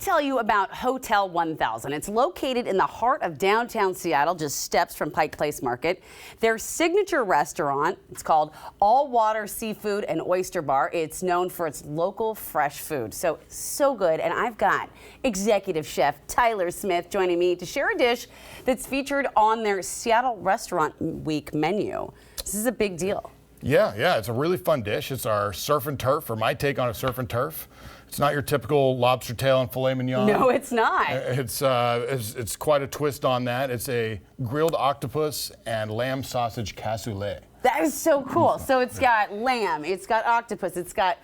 tell you about Hotel 1000. It's located in the heart of downtown Seattle, just steps from Pike Place Market. Their signature restaurant, it's called All Water Seafood and Oyster Bar. It's known for its local fresh food. So good. And I've got executive chef Tyler Smith joining me to share a dish that's featured on their Seattle Restaurant Week menu. This is a big deal. Yeah, it's a really fun dish. It's our surf and turf, or my take on a surf and turf. It's not your typical lobster tail and filet mignon. No, it's not. It's quite a twist on that. It's a grilled octopus and lamb sausage cassoulet. That is so cool. So it's got lamb, it's got octopus, it's got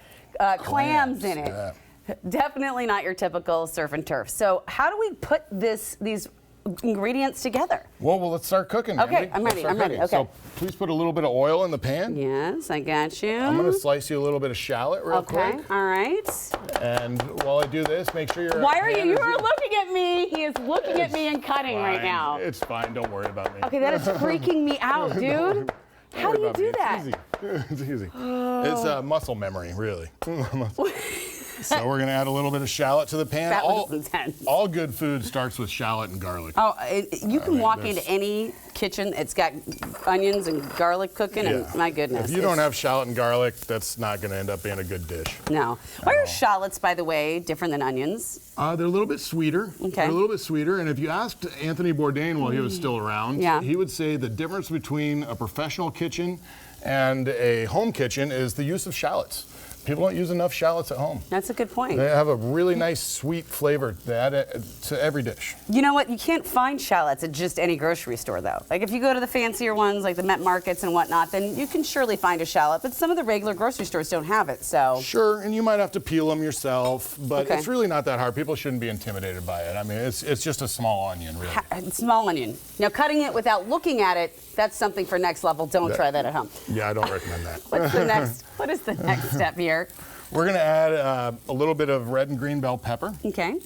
clams in it. Yeah. Definitely not your typical surf and turf. So how do we put these ingredients together? Well, let's start cooking. Okay, I'm ready. Okay. So please put a little bit of oil in the pan. Yes, I got you. I'm going to slice you a little bit of shallot real quick. Okay, all right. And while I do this, make sure you're... Why are you are looking at me? He is looking at me and cutting right now. It's fine. Don't worry about me. Okay, that is freaking me out, dude. How do you do that? It's easy. It's muscle memory, really. So we're going to add a little bit of shallot to the pan. That was intense. All good food starts with shallot and garlic. Oh, you can walk into any kitchen. It's got onions and garlic cooking, and my goodness. If you don't have shallot and garlic, that's not going to end up being a good dish. No. Why are shallots, by the way, different than onions? They're a little bit sweeter. Okay. They're a little bit sweeter. And if you asked Anthony Bourdain while he was still around, he would say the difference between a professional kitchen and a home kitchen is the use of shallots. People don't use enough shallots at home. That's a good point. They have a really nice sweet flavor. They add it to every dish. You know what? You can't find shallots at just any grocery store, though. Like if you go to the fancier ones, like the Met Markets and whatnot, then you can surely find a shallot. But some of the regular grocery stores don't have it, so. Sure, and you might have to peel them yourself, but it's really not that hard. People shouldn't be intimidated by it. I mean, it's just a small onion, really. Small onion. Now, cutting it without looking at it, that's something for next level. Don't try that at home. Yeah, I don't recommend that. What's the next? What is the next step here? We're going to add a little bit of red and green bell pepper. Okay.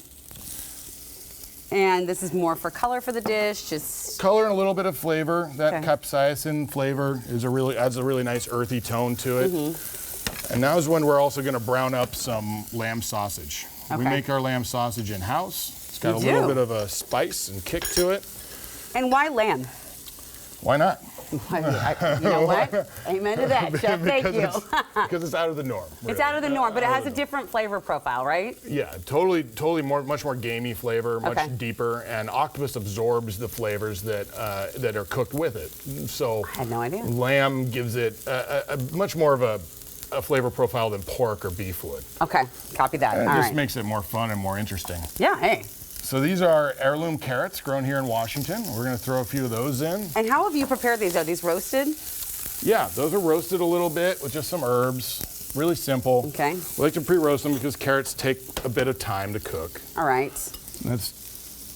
And this is more for color for the dish, just color and a little bit of flavor. That capsaicin flavor adds a really nice earthy tone to it. And now is when we're also going to brown up some lamb sausage. We make our lamb sausage in-house. It's got a little bit of a spice and kick to it. And why lamb? Why not? You know what? Amen to that, Chef. Thank you. Because it's out of the norm. Really. It's out of the norm, but it has a different flavor profile, right? Yeah, totally much more gamey flavor, much deeper, and octopus absorbs the flavors that are cooked with it. So I had no idea. Lamb gives it a much more of a flavor profile than pork or beef would. Okay, copy that. And it just makes it more fun and more interesting. Yeah, hey. So these are heirloom carrots grown here in Washington. We're going to throw a few of those in. And how have you prepared these? Are these roasted? Yeah, those are roasted a little bit with just some herbs. Really simple. Okay. We like to pre-roast them because carrots take a bit of time to cook. All right. That's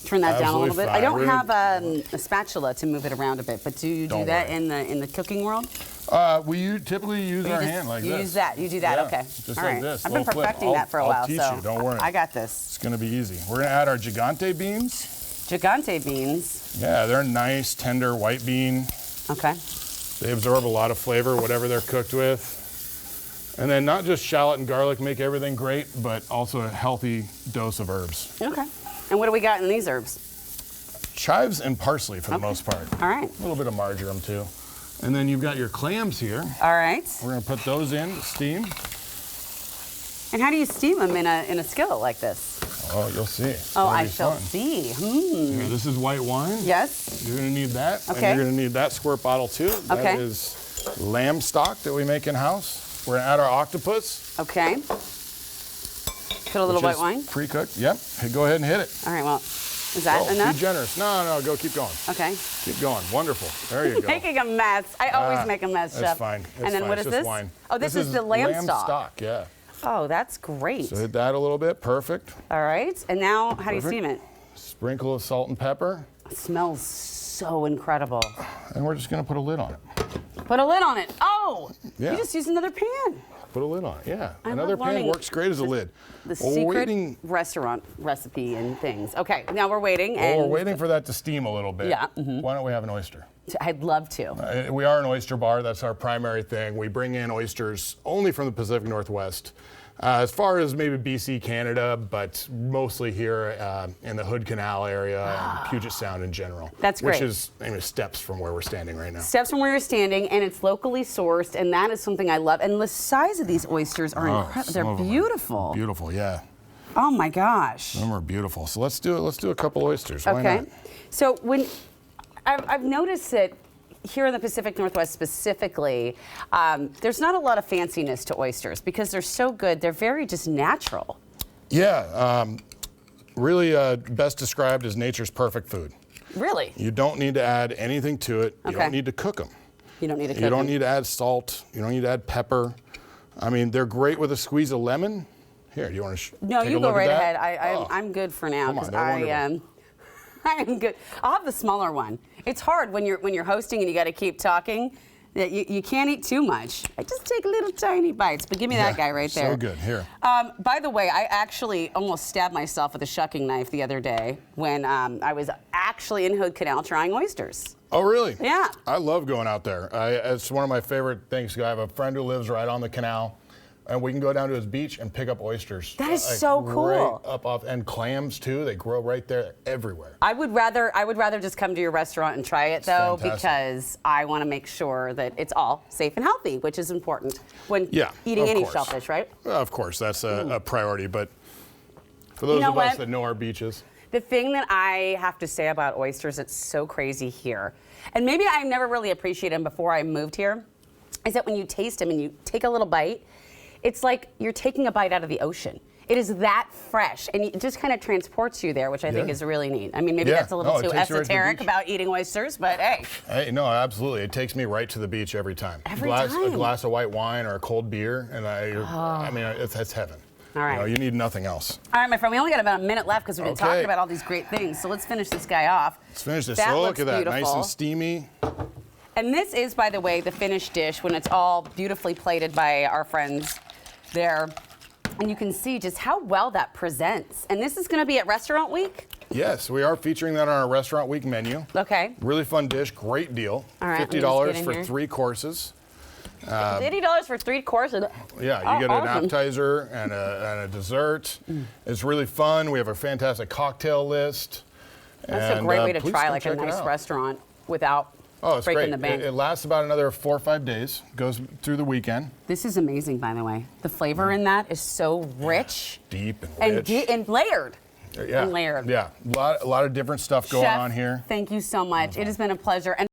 turn that down a little bit. Fine. I don't have a spatula to move it around a bit, but do you do that in the cooking world? We typically use our hand like this. You do that, okay. Just all like right. this. I've been perfecting that for a while, I'll teach you, don't worry. I got this. It's gonna be easy. We're gonna add our gigante beans. Gigante beans. Yeah, they're nice, tender white bean. Okay. They absorb a lot of flavor, whatever they're cooked with. And then not just shallot and garlic make everything great, but also a healthy dose of herbs. Okay. And what do we got in these herbs? Chives and parsley for the most part. All right. A little bit of marjoram too. And then you've got your clams here. All right. We're gonna put those in to steam. And how do you steam them in a skillet like this? Oh, you'll see. Oh, I shall see. Here, this is white wine. Yes. You're gonna need that. Okay. And you're gonna need that squirt bottle too. That is lamb stock that we make in-house. We're gonna add our octopus. Okay. Put a little white wine. Pre-cooked, yep. Hey, go ahead and hit it. All right, well, is that enough? Be generous. No, go, keep going. Okay. Keep going, wonderful. There you go. Making a mess. I always make a mess, Chef. That's fine. And then what is this? Wine. Oh, this is the lamb stock. Yeah. Oh, that's great. So hit that a little bit, perfect. All right, and now how do you steam it? Sprinkle of salt and pepper. It smells so incredible. And we're just gonna put a lid on it. Put a lid on it. Oh, yeah. You just used another pan. Put a lid on it, yeah. I Another pan works great as a lid. The secret restaurant recipe and things. Okay, now we're waiting. Well, we're waiting for that to steam a little bit. Yeah. Why don't we have an oyster? I'd love to. We are an oyster bar. That's our primary thing. We bring in oysters only from the Pacific Northwest. As far as maybe BC, Canada, but mostly here in the Hood Canal area and Puget Sound in general. That's great. Which is steps from where we're standing right now. Steps from where you're standing, and it's locally sourced, and that is something I love. And the size of these oysters are incredible. They're beautiful. Beautiful, yeah. Oh my gosh. Them are beautiful. So let's do a couple oysters. Why not? So when I've noticed that here in the Pacific Northwest specifically, there's not a lot of fanciness to oysters because they're so good. They're very just natural. Yeah, really best described as nature's perfect food. Really? You don't need to add anything to it. You don't need to cook them. You don't need to cook them. You don't need to add salt. You don't need to add pepper. I mean, they're great with a squeeze of lemon. Here, do you want to take a look at that? No, you go right ahead. I'm good for now because I am good. I'll have the smaller one. It's hard when you're hosting and you got to keep talking. You can't eat too much. I just take little tiny bites, but give me that guy right there. So good. Here. By the way, I actually almost stabbed myself with a shucking knife the other day when I was actually in Hood Canal trying oysters. Oh, really? Yeah. I love going out there. It's one of my favorite things. I have a friend who lives right on the canal. And we can go down to his beach and pick up oysters. That is so cool. Right up off, and clams too. They grow right there, everywhere. I would rather just come to your restaurant and try it though, fantastic. because I want to make sure that it's all safe and healthy, which is important when eating any shellfish, right? Well, of course, that's a priority. But for those of us that know our beaches. The thing that I have to say about oysters, it's so crazy here, and maybe I never really appreciated them before I moved here, is that when you taste them and you take a little bite, it's like you're taking a bite out of the ocean. It is that fresh, and it just kind of transports you there, which I think is really neat. I mean, maybe that's a little too esoteric about eating oysters, but hey. Hey, no, absolutely. It takes me right to the beach every time. Every time. A glass of white wine or a cold beer, and I mean, it's heaven. All right. You need nothing else. All right, my friend, we only got about a minute left because we've been talking about all these great things, so let's finish this guy off. Let's finish this. That Look at that, beautiful. nice and steamy. And this is, by the way, the finished dish when it's all beautifully plated by our friends there. And you can see just how well that presents. And this is going to be at Restaurant Week? Yes, we are featuring that on our Restaurant Week menu. Okay. Really fun dish, great deal. All right, $50 for 3 courses. $50 for 3 courses. Yeah, you get an appetizer and a dessert. It's really fun. We have a fantastic cocktail list. That's a great way to try like a nice restaurant without breaking the bank. It lasts about another 4 or 5 days. Goes through the weekend. This is amazing, by the way. The flavor in that is so rich. Deep and rich. And layered. Yeah. And layered. Yeah, a lot of different stuff going on here. Thank you so much. It has been a pleasure.